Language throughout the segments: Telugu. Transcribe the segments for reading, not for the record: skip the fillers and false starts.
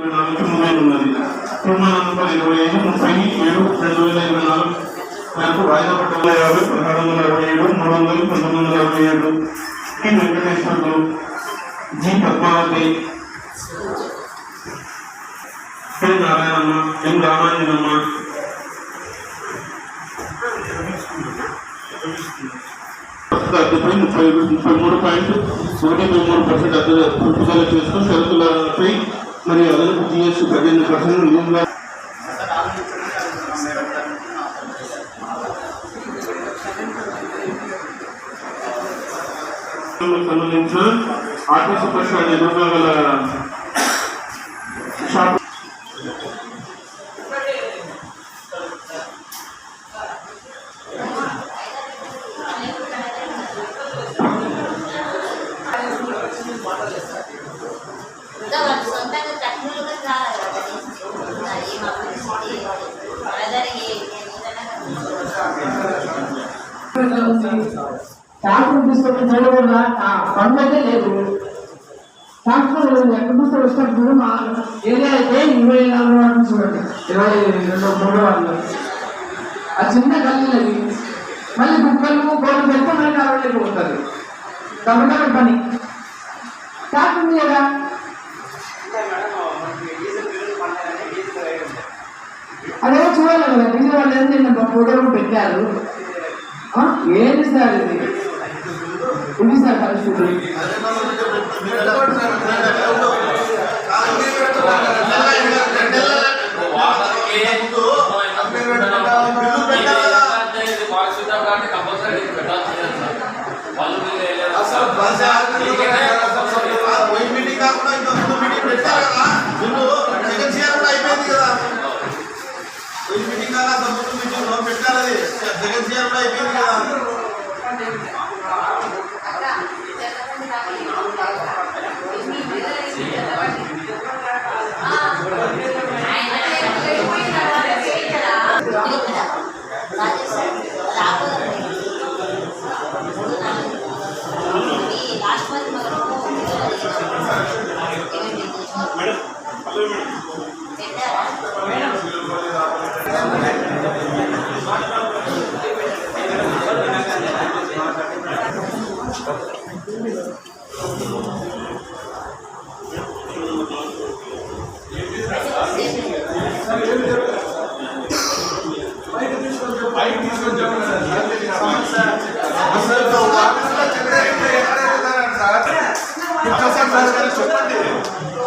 ఉన్నది. నంబర్ 25/30/7/2024 మేరకు వాయిదా పడ్డ 50 1747 300 1967 T Venkateswarlu, G Padmavathi, K Narayanamma, M Ramanjanamma, 33.13% అద్దె చేస్తూ షరతులపై మరియు అదనపు జిఎస్టీ 18% నిధులుగా సంబంధించిన ఆర్టీసీ బస్ ఎదురుగా గల షాప్ ట్రాక్టర్ తీసుకొని చూడకుండా పనులు అయితే లేదు. ట్రాక్టర్ ఎక్కడ తీసుకొని వచ్చినప్పుడు మా ఏరియా అయితే 24 వాళ్ళు చూడండి, 22 వాళ్ళు ఆ చిన్న గల్లీలది మళ్ళీ కుక్కలు గోళ్ళు పెడితే మనకి అవ్వలేకపోతుంది కాబట్టి పని ట్రాక్టర్ ఉంది కదా. అదే చూడాలి కదా, డీజిల్ వాళ్ళు ఏంటి ఫోటోలు పెట్టారు. ఏంటి సార్ ఇది సార్ పరిస్థితి.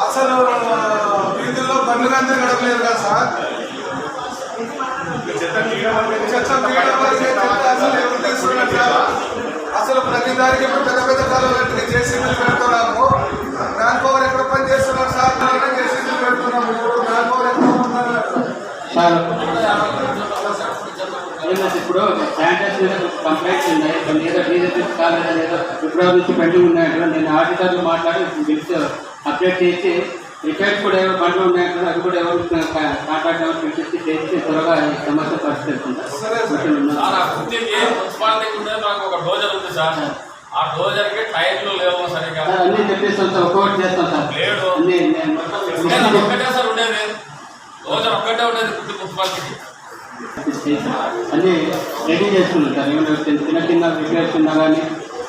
అసలు వీధుల్లో బండ్లు అందరూ గడపలేదు కదా సార్. అసలు ప్రతి దానికి పెద్ద పెద్ద కాలువలు జేసీబీలు పెడుతున్నాము. మ్యాన్ పవర్ ఎక్కడ పని చేస్తున్నారు సార్? జేసీబీలు పెడుతున్నాము. మ్యాన్ పవర్ ఎక్కడ ఉన్నారు? ఇప్పుడు కంప్లైంట్స్ ఉన్నాయి, కొన్ని ఏదో డీజల్ కాలేదా ఏదో ఫిబ్రవరి నుంచి పెండింగ్ ఉన్నాయంటే నేను ఆడిటర్లు మాట్లాడి బిల్స్ అప్డేట్ చేసి రిపేర్స్ కూడా ఏవో బండ్లు ఉన్నాయంటే అది కూడా ఎవరు కాంట్రాక్ట్ ఎవరు పిలిచి చేసి త్వరగా ఈ సమస్య పరిష్కరిస్తుంది. అన్నీ చెప్పేస్తాం సార్, ఒక్కొక్కటి చేస్తాం సార్. అన్నీ రెడీ చేసుకున్నాం సార్. ఏమైనా చిన్న చిన్న రిపేర్స్ ఉన్నా కానీ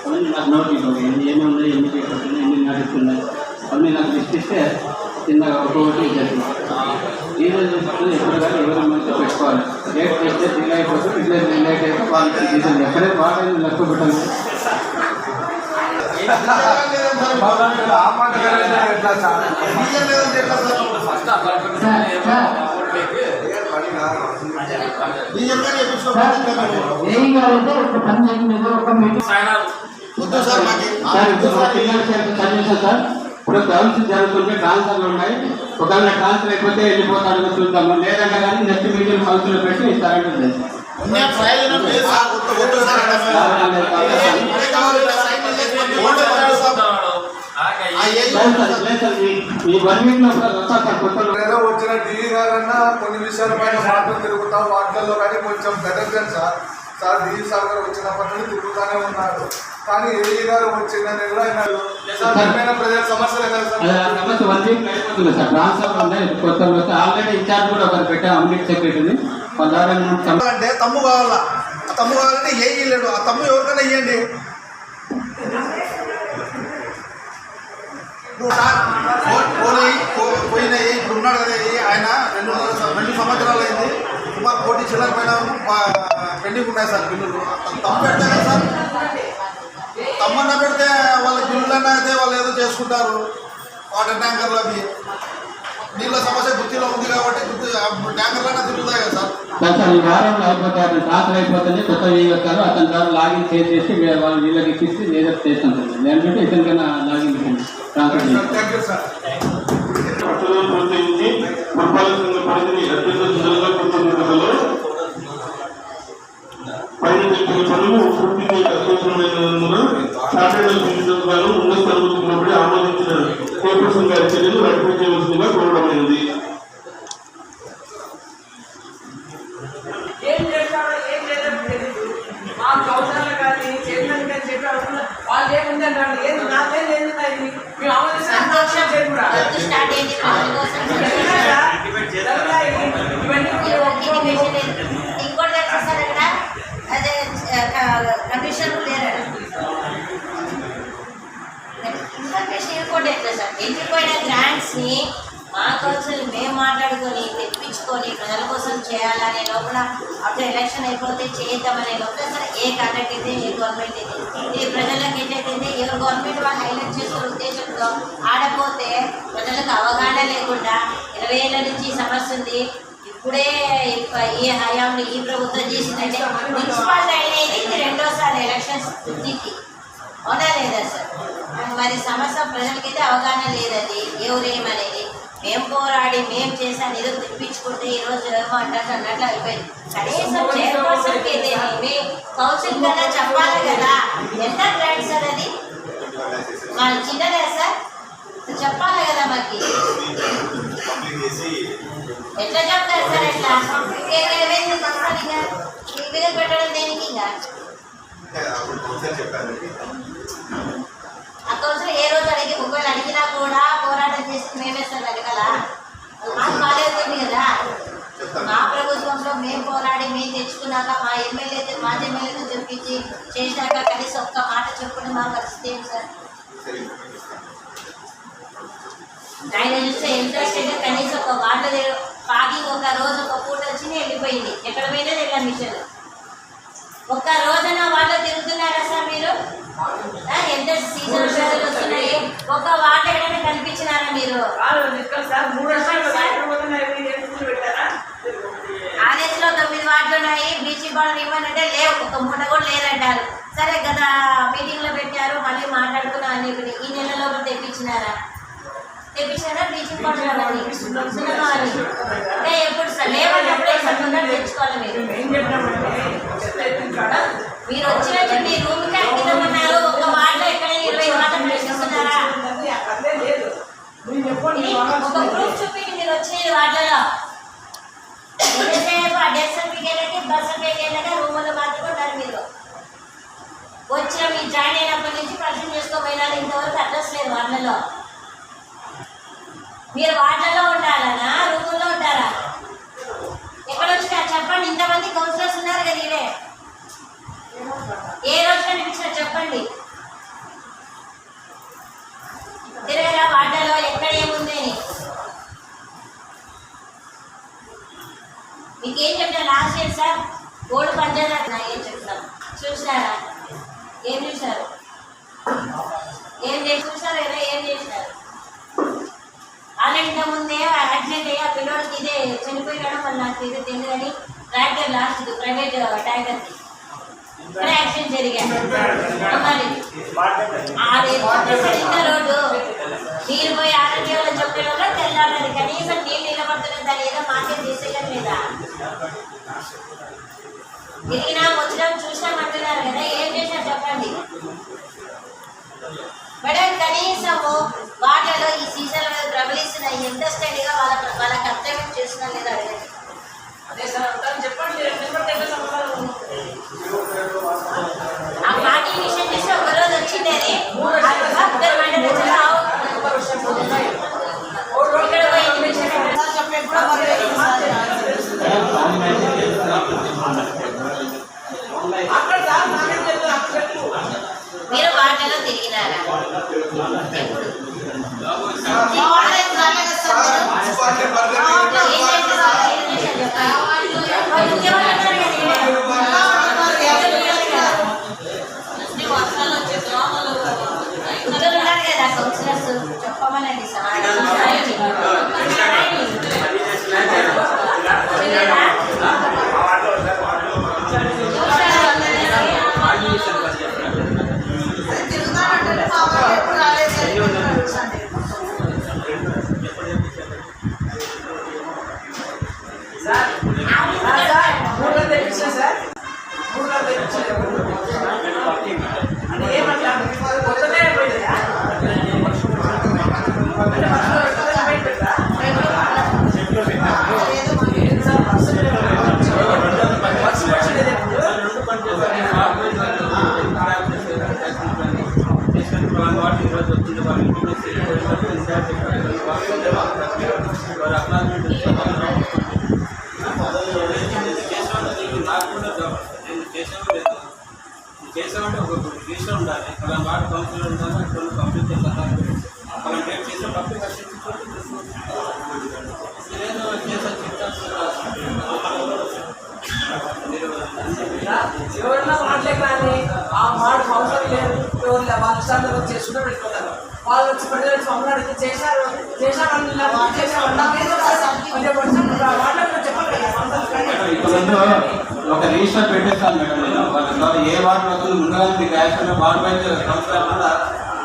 అవన్నీ నాకు నోట్ ఇవ్వండి, ఏమి ఉన్నాయి, ఎన్ని చేయకుండా ఎన్ని నడుస్తున్నాయి అవన్నీ నాకు లిస్ట్ ఇస్తే చిన్నగా ఒక్కొక్కటి చేస్తున్నాం. డీజిల్ తీసుకుని ఎప్పుడు కానీ ఎవరి మంచిగా పెట్టుకోవాలి. రేట్ చేస్తే డిలే అయిపోతుంది, డిలే లేట్ అయితే వాళ్ళకి డీజిల్ ఎక్కడే వాడని లెక్క పెట్టాలి. ఇప్పుడు గ్రౌండ్స్ జరుగుతుంటే ట్రాన్స్ఫర్లు ఉన్నాయి. ఒకవేళ ట్రాన్స్ఫర్ అయిపోతే వెళ్ళిపోతాడు చూద్దాము, లేదంటే కానీ నెక్స్ట్ మీటింగ్ హౌస్లో పెట్టి ఇస్తారంటే వచ్చిన ఢిల్లీ గారన్నా కొన్ని విషయాల పైన మాటలు తిరుగుతాం. వాటిల్లో కానీ కొంచెం బెటర్ సార్. ఢిల్లీ సార్ గారు వచ్చినప్పటి నుండి తిరుగుతూనే ఉన్నారు. కానీ ఏఈ గారు వచ్చిందని కూడా అయినారు. సార్ ఏమైనా ప్రజల సమస్యలు కదా సార్? అదే ఆ సమస్య 1 వీక్ అయిపోతుంది సార్. ట్రాన్స్ఫర్ ఉన్నాయి కొత్త ఆల్రెడీ ఇన్ఛార్జ్ కూడా ఒకరు పెట్టాం అమ్మిట్ సెక్రటరీని. వాళ్ళ ద్వారా అంటే తమ్ము కావాలా, ఆ తమ్ము కావాలంటే ఏఈ లేడు, ఆ తమ్ము ఎవరికైనా ఇవ్వండి. పోయిన ఇప్పుడు ఉన్నాడు కదా ఆయన 2 సంవత్సరాలు అయింది. సుమారు 1 కోటి చిల్లర పైన పెండింగ్ ఉన్నాయి సార్ బిల్లులు. తమ్ము పెడితే కదా సార్, తమ్మన్న పెడితే వాళ్ళ బిల్లులన్నా అయితే వాళ్ళు ఏదో చేసుకుంటారు. వాటర్ ట్యాంకర్లు అవి నీళ్ళ సమస్య గుర్తిలో ఉంది కాబట్టి ట్యాంకర్లన్నా తిరుగుతాయి కదా సార్. సార్ ఈ వారంలో అయిపోతే అతను ట్రాన్స్ఫర్ అయిపోతుంది, కొత్త వస్తారు అతని ద్వారా లాగిన్ చేసి వాళ్ళు వీళ్ళకి ఇచ్చి లేదా చేస్తాం సార్. లేదంటే ఇతనికైనా లాగిన్ ట్రాన్స్ఫర్ చేస్తాం. Thank you sir. పట్టణం ప్రోత్సహించి పురపాలక సంఘ పరిధిని అత్యంత జిల్లా కొత్తలో పైన తెలిపిన పనులు పూర్తిగా అత్యవసరమైనందున చార్టెడ్ గాను ఉన్నత అనుమతించినప్పుడే ఆమోదించిన చైర్పర్సన్ గారి చర్యలు రద్దు చేయవలసిందిగా కోరడమైనది. ఏం చేస్తారో ఏం లేదో తెలియదు. మా కౌన్సిలర్ కానీ చైర్మన్ కానీ చెప్పారు వాళ్ళు ఏముందంటారు, ఏది నాకేం లేదు మేము ఆమోదిస్తాం కూడా ఇంకోటి సార్ ఇక్కడ అదే కమిషన్ లేరు ఇన్ఫర్మేషన్ ఇంకోటి ఎట్లా సార్ ఎండిపోయిన గ్రాంట్స్ని మా కౌన్సిల్ మేము మాట్లాడుకొని తెప్పించుకొని ప్రజల కోసం చేయాలనే లోపల అప్పుడు ఎలక్షన్ అయిపోతే చేద్దామనే లోపల సార్ ఏ కాంట్రాక్ట్ అయితే ఏ గవర్నమెంట్ అయితే ఇది ప్రజలకు ఏంటంటే ఎవరు గవర్నమెంట్ వాళ్ళు హైలైట్ చేసుకునే ఉద్దేశంతో ఆడపోతే ప్రజలకు అవగాహన లేకుండా 20 ఏళ్ళ నుంచి ఈ సమస్య ఉంది. ఇప్పుడే ఈ హయాంలో ఈ ప్రభుత్వం చేసిందంటే మున్సిపాలిటీ అనేది ఇది 2వసారి ఎలక్షన్స్ వృద్ధికి అవునా లేదా సార్? మరి సమస్య ప్రజలకైతే అవగాహన లేదండి ఎవరేమనేది. మేము పోరాడి మేము చేసాను ఏదో తెప్పించుకుంటే ఈరోజు ఏమో అంటారు అన్నట్లు అయిపోయింది. కనీసం చైర్పర్సన్కి అయితే మీ కౌన్సిల్ కదా చెప్పాలి కదా ఎంత గ్రాంట్ సార్ అది వాళ్ళు చిన్నదే సార్ చెప్పాలి కదా మాకు. ఎట్లా చెప్తారు సార్ ఎట్లా మీద పెట్టడం దేనికి ఇంకా ఆ కౌన్సిల్ ఏ రోజు అడిగి ఒకవేళ అడిగినా కూడా పోరాటం చేసి మేమే సార్ అడగల మాకు బాగాలేదు కదా. మా ప్రభుత్వంలో మేము పోరాడి మేము తెచ్చుకున్నాక మా ఎమ్మెల్యేతో తెప్పించి చేసినాక కనీసం ఒక్క మాట చెప్పుకుని మా పరిస్థితి ఏంటి సార్? ఆయన చూస్తే ఇంట్రెస్ట్ అయితే కనీసం ఒక వాటర్ పాకింగ్ ఒక రోజు ఒక పూట వచ్చి వెళ్ళిపోయింది. ఎక్కడ పోయినా వెళ్ళా మిషన్ ఒక్క రోజున వాళ్ళు తిరుగుతున్నారా సార్ మీరు? ఎంత సీజన్ వస్తున్నాయి ఒక వాటర్ ఎక్కడైనా కనిపించినారా మీరు? ఆదేశంలో 9 వార్డులు ఉన్నాయి. బ్లీచింగ్ పౌడర్ ఇవ్వనంటే లేవు, ఒక మూట కూడా లేదంటారు. సరే గత మీటింగ్ లో పెట్టారు మళ్ళీ మాట్లాడుకున్నా అని ఈ నెలలో తెప్పించినారా బ్లీచింగ్ పౌడర్ అంటే ఎప్పుడు సార్ లేవన్నప్పుడు తెచ్చుకోవాలి మీరు వచ్చినట్టు మీ రూమ్ కి అంకితమన్నారు. ఒక వార్డులో ఎక్కడైనా 20 వార్డులు ప్రశ్నిస్తున్నారా? ఒక గ్రూప్ చూపించి మీరు వచ్చిన వార్డులలో ఎంతసేపు ఆ డెత్ సర్టిఫికేట్లకి బర్త్ సర్టిఫికేట్లకి రూముల్లో మాత్రమే ఉంటారు. మీరు వచ్చిన మీరు జాయిన్ అయినప్పటి నుంచి పరిచయం చేసుకోపోయినా ఇంతవరకు అడ్రస్ లేదు వార్డులలో. మీరు వార్డులలో ఉండాలనా రూముల్లో ఉంటారా? ఎక్కడ వచ్చినా చెప్పండి. ఇంతమంది కౌన్సిలర్స్ ఉన్నారు కదా ఇవే ఏ రోజు కనిపించినా చెప్పండి. తిరగరా వార్డులలో ఎక్కడ ఏముంది అని మీకేం చెప్పినా లాస్ట్ ఇయర్ సార్ గోడు పంచాయతీ ఏం చెప్తాం చూసినారా? ఏం చూసారు? ఏం చూసారు? ఏం చేసినారు? ఆల్రెడీ ముందే యాక్సిడెంట్ అయ్యి ఆ పిల్లోడికి ఇదే చనిపోయినాడు. మళ్ళీ నాకు ఇదే తెలియదు కానీ ట్రాక్టర్ లాస్ట్ ప్రైవేట్ ట్యాంకర్కి ఇక్కడ యాక్సిడెంట్ జరిగాయి. రోడ్డు నీరు పోయి ఆరోగ్యంలో చెప్పే వల్ల తెల్లాలి. కనీసం నీళ్ళు నిలబడుతున్నది దాన్ని ఏదో మార్కెట్ తీసేయడం లేదా? తిరిగినా వచ్చినాం చూసినామంటున్నారు కదా ఏం చేసినా చెప్పండి మేడం. కనీసము వాటిలో ఈ సీజన్ ప్రబలిస్తున్న ఎంత స్టడీగా వాళ్ళ కర్తవ్యం చేస్తున్నా లేదా అడగండి. అదే సార్ చెప్పండి. ఆ పార్టీ విషయం చేస్తే ఒకరోజు వార్డులలో తిరిగినారా? ఎప్పుడు? మున్సిపాలిటీ పరిధిలో చెప్పమనండి చేసామంటే ఒక రిజిస్టర్ ఉండాలి, అలా వార్డు కౌన్సిలర్ ఉండాలి, అక్కడ కంప్లీట్ చేయాలి, అలా డేట్ చేసిన పబ్లిక్ ఎవరన్నా మాట్లాడలేకరాని ఆ మాట అవసరం లేదు, ఎవరు వాళ్ళ ఇష్టాలు చేసుకుంటూ పెట్టుకుంటారు. వాళ్ళు వచ్చి ప్రజలు మమ్మల్ని చేశారు ఒక రిజిస్టర్ పెట్టేస్తాను మేడం. నేను వాళ్ళ ద్వారా ఏ వార్డు వస్తుంది ముందుగానే మీకు యాక్చువల్గా వార్డు వైజ్ కౌన్సిలర్ కూడా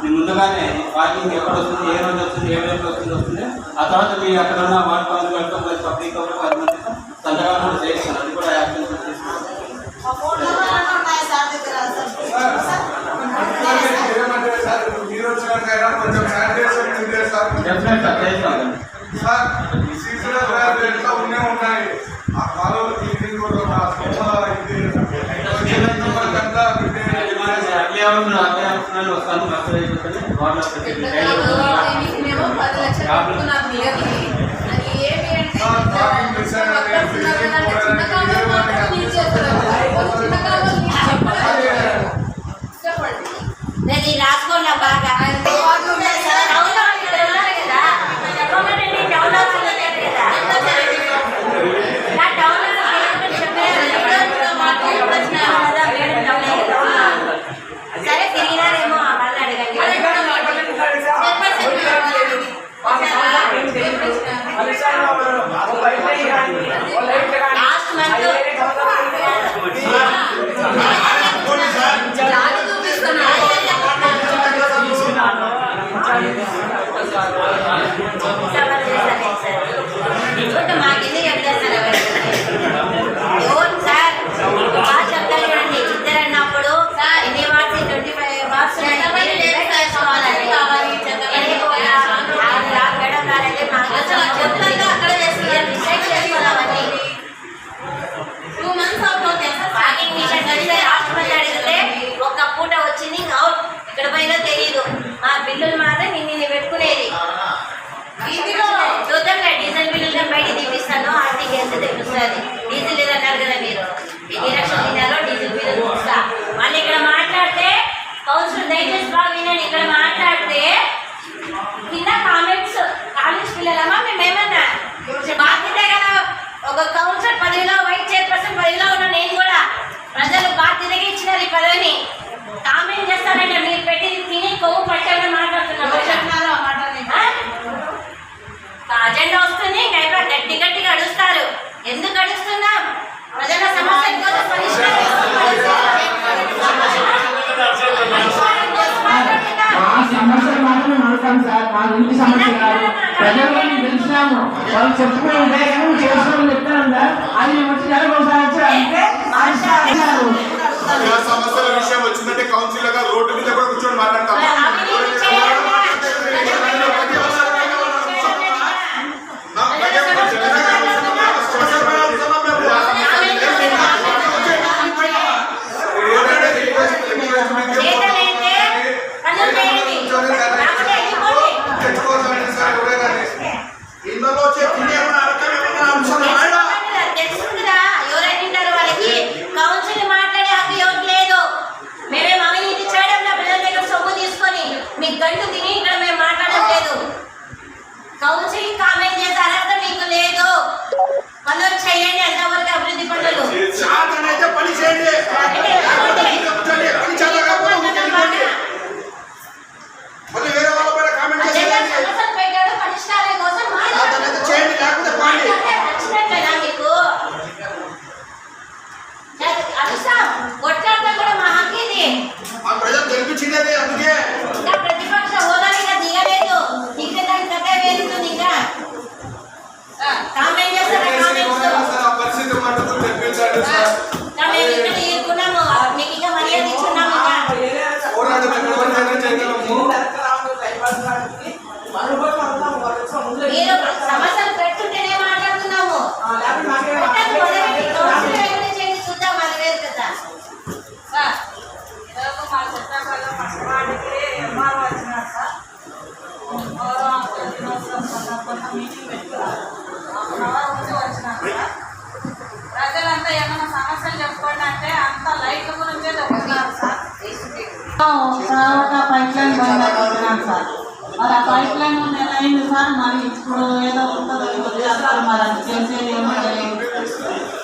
నేను ముందుగానే వాకింగ్ ఎక్కడ వస్తుంది, ఏ రోజు వస్తుంది, ఏ డేట్ వస్తుంది. ఆ తర్వాత మీరు అక్కడ ఉన్న వార్డు కౌన్సిలర్తో మరి పబ్లిక్ సంతకాలు కూడా చేస్తాను. అది కూడా యాక్షన్ వస్తాను. నేను రాసుకోండి బాగా సరే తిరిగినారేమో వాళ్ళు అడగండి. లాస్ట్ మంత్ మాకెందుకు చెప్తారు సార్? బాగా చెప్తారు చూడండి. ఇద్దరు అన్నప్పుడు ఎన్ని వాట్స్ 25 వాట్స్ ఒక్క పూట వచ్చింది అవుట్, ఇక్కడ పోయినా తెలియదు. మా బిల్లులు మాత్రం నిన్న పెట్టుకునేది. చూద్దాంలే, డీజిల్ బిల్లులు బయట తీపిస్తాను, ఆర్థిక ఎంత తెలుస్తుంది. డీజిల్ లేదన్నారు కదా మీరు, ఎన్ని లక్షలు తిన్నారో డీజిల్ బిల్లు చూస్తా. మళ్ళీ ఇక్కడ మాట్లాడితే కౌన్సిల్ దయచేసి బాగా వినండి. ఇక్కడ మాట్లాడితే కింద కామెంట్స్ కాలేజ్ పిల్లలమ్మా మేమేమన్నా బాధ్యత కదా. ఒక కౌన్సిలర్ పదవిలో, వైస్ చైర్పర్సన్ పదవిలో ఉన్న నేను కూడా ప్రజలు బాధ్యతగా ఇచ్చినారు ఈ పదవిని. కామెంట్ చేస్తారంటే మీరు పెట్టి తిని కొవ్వు పట్టాలని మాట్లాడుతున్నారు. అజెండా వస్తుంది, ఇంకా గట్టి గట్టిగా అడుస్తారు. ఎందుకు అడుస్తున్నాం? ప్రజల సమస్యల కోసం పరిష్కారం మా సమస్యలు మాత్రం అడుగుతాం సార్. మా ఇంటి సమస్య కాదు. ప్రజలు తెలిసినాము, వాళ్ళు చెప్పుకుని ఉంటే చేసుకోమని చెప్తాను సార్. అది వచ్చి జరగవచ్చు అంటే సమస్యల విషయం వచ్చిందంటే కౌన్సిలర్ గా రోడ్డు మీద కూడా కూర్చొని మాట్లాడతాం. తెలుసుకుందా? ఎవరైనా వాళ్ళకి కౌన్సిల్ మాట్లాడే హక్కు ఎవరు లేదు. మేమే అవినీతి చేయడం ప్రజల దగ్గర సొమ్ము ఆ ప్రజలు గెలిపించింది అందుకే. ఇంకా ప్రతిపక్ష హోదా ఇంకా దిగలేదు. ఇంకా దాని కథ వేరుంటుంది. ఇంకా కామెంట్ చేస్తారా? పరిస్థితి మటుకు తెప్పించాడు సార్. మేము ఇక్కడ ఇరుకున్నాము, మీకు ఇంకా మర్యాద ఇచ్చున్నాము. మీరు సమస్యలు పెట్టుకుంటేనే మాట్లాడుతున్నాము. చూద్దాం అది వేరు కదా. మా చిత్రకళ ఫస్ట్ వార్డుకి ఎంఆర్ఓ వచ్చినారు సార్. మీటింగ్ పెట్టుకున్నారు. వచ్చినారు సార్. ప్రజలంతా ఏమైనా సమస్యలు చెప్పుకోండి అంటే అంత లైట్ల గురించే చెప్తున్నారు సార్. తర్వాత పైప్ లైన్ పోయినారు సార్. మరి ఆ పైప్ లైన్ నెల అయింది సార్. మరి ఇప్పుడు ఏదో ఉంటుందో చేస్తారు. మరి అది చేసేది ఏమో తెలియదు.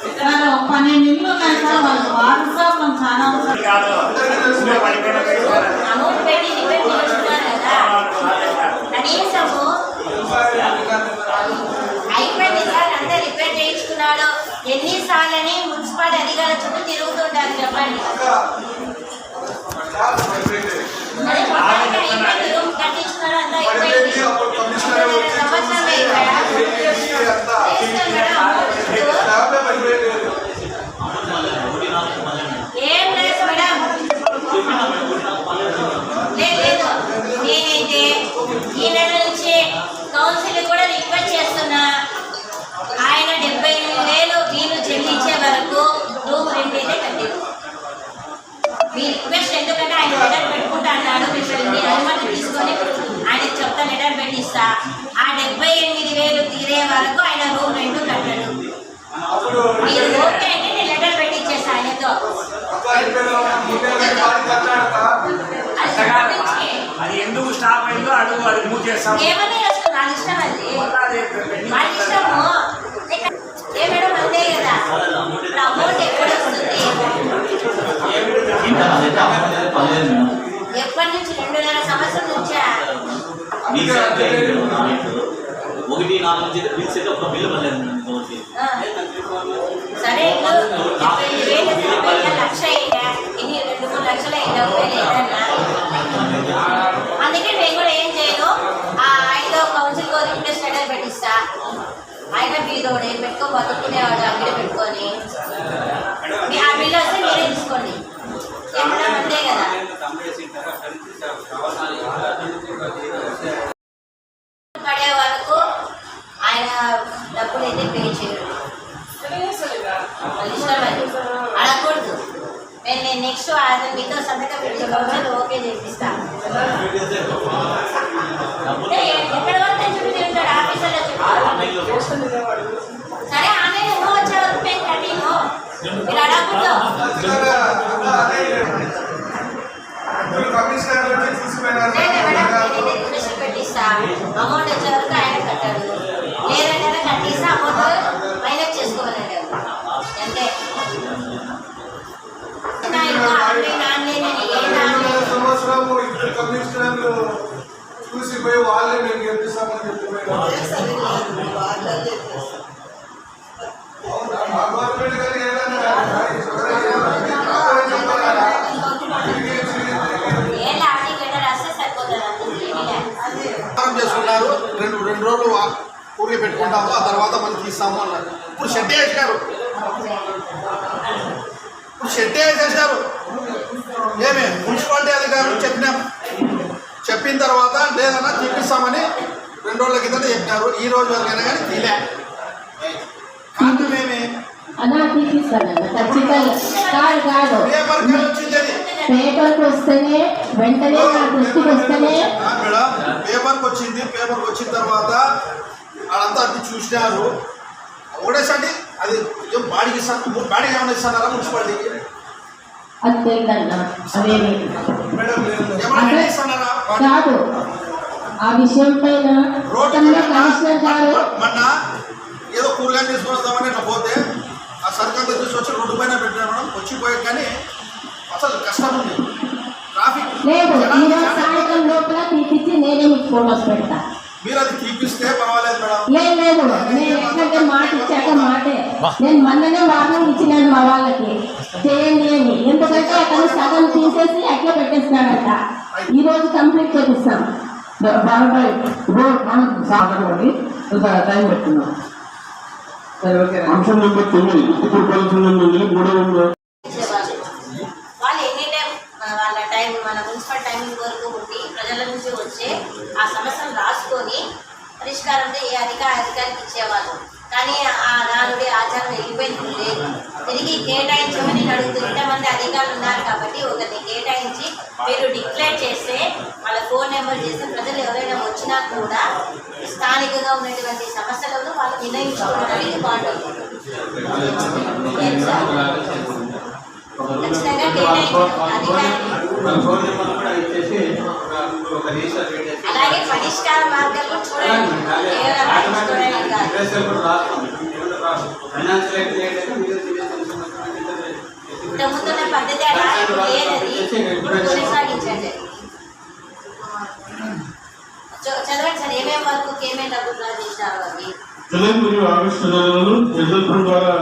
ఇక్కడ 12 ఇళ్ళు ఉన్నాయి సార్. వాళ్ళకి వాటర్ ప్రాబ్లం చాలా ఉంది. అమౌంట్ పెట్టి రిపేర్ చేస్తున్నారు కదా. కనీసము అయిపోయింది సార్, అంతా రిపేర్ చేయించుకున్నాడు. ఎన్నిసార్లని మున్సిపాలిటీ అధికారుల చుట్టూ తిరుగుతుంటారు చెప్పండి. అదే మొత్తానికి రూమ్ కట్టించుకున్నాడు, అంతా అయిపోయింది. సంవత్సరం ఏం లేదు మేడం. లేదు, నేనైతే ఈ నెల నుంచి కౌన్సిల్ కూడా రిక్వెస్ట్ చేస్తున్నా. ఆయన 78,000 వీళ్ళు చెల్లించే వరకు రూమ్ రెంట్ అయితే కట్టింది. మీ రిక్వెస్ట్ ఎందుకంటే ఆయన లెటర్ పెట్టుకుంటా అన్నాడు. మీరు అనుమతి తీసుకొని ఆయనకు చెప్తా, లెటర్ పెట్టిస్తా. ఆ 78,000 తీరే వరకు ఆయన రూమ్ రెంట్ కట్టాడు. మీరు ఓకే అంటే నేను లెటర్ పెట్టించేస్తా ఆయనతో. అది ఎందుకు స్టాప్ అయిందో అడుగు, అది మూవ్ చేస్తాం. ఏమన్నా చేసుకున్నా అది ఇష్టం. అది వాళ్ళ ఇష్టము. ఏ మేడం అంతే కదా. ఇప్పుడు అమౌంట్ ఎక్కడ వస్తుంది? ఎప్పటి నుంచి? 2.5 సంవత్సరం నుంచా? 1-4 ఒక బిల్లు పడలేదు. సరే, ఇప్పుడు 75,000 లక్ష అయ్యా. ఇన్ని 2-3 లక్షలు అయ్యా. అందుకే నేను కూడా ఏం చేయను, ఆయనతో కౌన్సిల్ రిక్వెస్ట్ లెటర్ పెట్టిస్తా. ఆయన బీదోడే పెట్టుకో బతుకునేవాడు అంగడి పెట్టుకొని. ఆ బిల్లు వస్తే మీరే తీసుకోండి. ఏమన్నా అంతే కదా. పడే వరకు ఆయన డబ్బులు అయితే పే చేయడు. ఇష్టం అది అడగకూడదు. నేను నెక్స్ట్ మీతో సంతకం పెట్టుకోవాలి, ఓకే చేపిస్తా. ఎక్కడ వస్తే చుట్టూ తింటాడు ఆఫీసర్లో చుట్టూ. సరే, ఆమె వచ్చే వరకు మేము కట్టిను. మీరు అడగకూడదు. రిక్వెస్ట్ పెట్టిస్తా. అమౌంట్ వచ్చే వరకు ఆయన కట్టాడు. లేదంటే కట్టిస్తా, అమౌంట్ మైనస్ చేసుకోవాలండి. అంతే. చూసిపోయి వాళ్ళే మేము గెలిపిస్తామని చెప్పిపోయి చేసుకున్నారు. 2 రోజులు ఊరికి పెట్టుకుంటాము, ఆ తర్వాత మనం తీస్తాము అన్నారు. ఇప్పుడు షెడ్ వేసినారు. ఏమి మున్సిపాలిటీ అధికారులు చెప్పిన తర్వాత లేదన్నా తీపిస్తామని 2 రోజుల కింద చెప్పినారు. ఈ రోజు వరకైనా కానీ తీలే. కారణమేమి? పేపర్కి వచ్చింది. పేపర్కి వస్తేనే వెంటనే నా దృష్టికి వస్తేనే మేడం పేపర్కి వచ్చింది. పేపర్కి వచ్చిన తర్వాత వాళ్ళంతా అన్ని చూసినారు. ఒకటేసండి అది ఏం బాడీకి ఇస్తాను, బాడీకి ఏమైనా ఇస్తున్నారా మున్సిపాలిటీకి? అది తెలియదన్నా. అదేమి ఏమైనా ఇస్తున్నారా? కాదు, ఆ విషయం పైన కమిషనర్ గారు మొన్న ఏదో కూరగాయలు తీసుకొని వస్తామని ఇట్లా పోతే ఆ సర్కార్ తీసుకొచ్చి రోడ్డు పైన పెట్టినా మేడం. వచ్చిపోయాక కానీ అసలు కష్టం ఉంది. ట్రాఫిక్ లేదు. ఈరోజు సాయంత్రం లోపల తీపిచ్చి నేనే మీకు ఫోటోస్ పెడతా. మీరు అది తీపిస్తే పర్వాలేదు మేడం. లేదు నేను ఎట్లంటే మాట ఇచ్చాక మాటే. నేను మొన్ననే వార్నింగ్ ఇచ్చినాను మా వాళ్ళకి చేయండి అని. ఎందుకంటే అతను సగం తీసేసి అట్లా పెట్టేస్తున్నాడంట. ఈ రోజు కంప్లీట్ చేపిస్తాం. బాబాయ్ ఇప్పుడు మనం సాధనని టైం పెట్టుకున్నాం. సరే ఓకే. అంశం నెంబర్ 9 గుర్తుపట్టాల్సిన మందిని 3వ ఇచ్చేవాళ్ళు. వాళ్ళు ఎనీ టైం వాళ్ళ టైం మన మున్సిపల్ టైమింగ్ వరకు ఉండి ప్రజల నుంచి వచ్చే ఆ సమస్యను రాసుకొని పరిష్కారంతో ఏ అధికారికి ఇచ్చేవాళ్ళు. కానీ ఆ నానుడి ఆచారం వెళ్ళిపోయింది లేదు. తిరిగి కేటాయించమని అడుగుతూ ఇంతమంది అధికారులు ఉన్నారు కాబట్టి ఒకరిని కేటాయించి మీరు డిక్లేర్ చేస్తే వాళ్ళ ఫోన్ నెంబర్ చేస్తే ప్రజలు ఎవరైనా వచ్చినా కూడా స్థానికంగా ఉన్నటువంటి సమస్యలను వాళ్ళు నిర్ణయించుకోవడానికి బాగుంటుంది. ఖచ్చితంగా అలాగే పరిష్కార మార్గాలు చూడండి. కేవలం పట్టించుకోవడానికి కాదు. ఇంతకుముందున్న పద్ధతి అలా లేదది. ఇప్పుడు కొనసాగించండి. చదవండి సార్. ఏమేమి వర్క్ ఏమేమి డబ్బులు డ్రా చేసినారు అది. జూలై మరియు ఆగస్టు నెలలను ఎదుర్కొన ద్వారా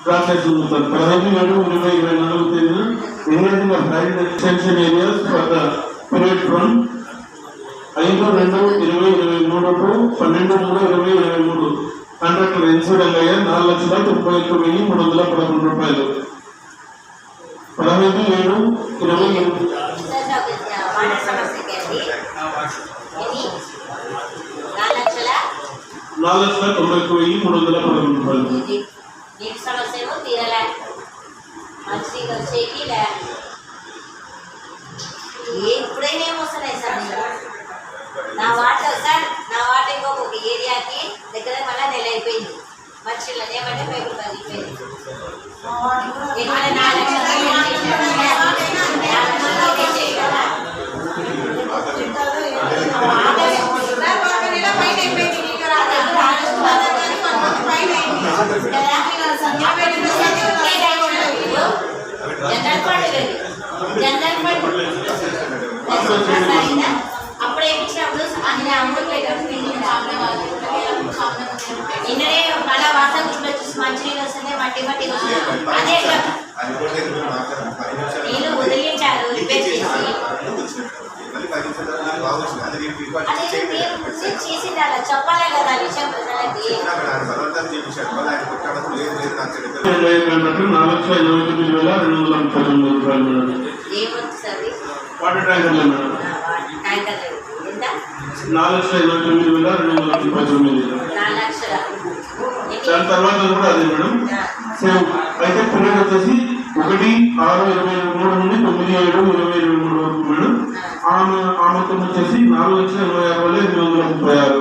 డ్రా చేస్తుంది సార్. 15/7/2024 తేదీన England hide extension areas for the period from 5/2/2023 to 12/3/2023 contractor ఎన్సీడ్ రంగయ్య 4,91,311 రూపాయలు. 15/7/2023 వాటర్ సమస్యకి అండి. ఇది 4,91,311 రూపాయలు. నీటి సమస్యను తీరలే. మంచినీళ్ళు వచ్చేకి లే. ఇప్పుడైనా ఏమొస్తున్నాయి సార్ మీకు? నా వాటర్ సార్, నా వాటర్ ఇంకొక ఏరియాకి దగ్గర మళ్ళీ నెల అయిపోయింది. మంచినీళ్ళు ఏమంటే పైపులు పగిలిపోయింది. 4 లక్షలు కదా. జనరల్ ఫండ్ అప్పుడు ఏమిచ్చినప్పుడు అన్ని అమౌంట్ నిన్ననే మళ్ళా వాట్సాప్ గ్రూప్లో చూసి మంచినీళ్ళు వస్తుంది మట్టి వస్తుంది. అదే నీళ్ళు వదిలించారు రిపేర్ చేసి. అదే మీరు ముందు చేసింది అలా చెప్పాలి కదా విషయం ప్రజలకి. 4,89,239 రూపాయలు మేడం. ఏమొచ్చు సార్ వాటర్ ట్యాంకర్లే మేడం. ట్యాంకర్ ఎంత? 4,89,239. 4 లక్షల. దాని తర్వాత కూడా అదే మేడం సేమ్. అయితే పీరియడ్ వచ్చేసి 1/6/2023 నుండి 9/7/2023 వరకు మేడం. ఆ మొత్తం వచ్చేసి 4,86,836.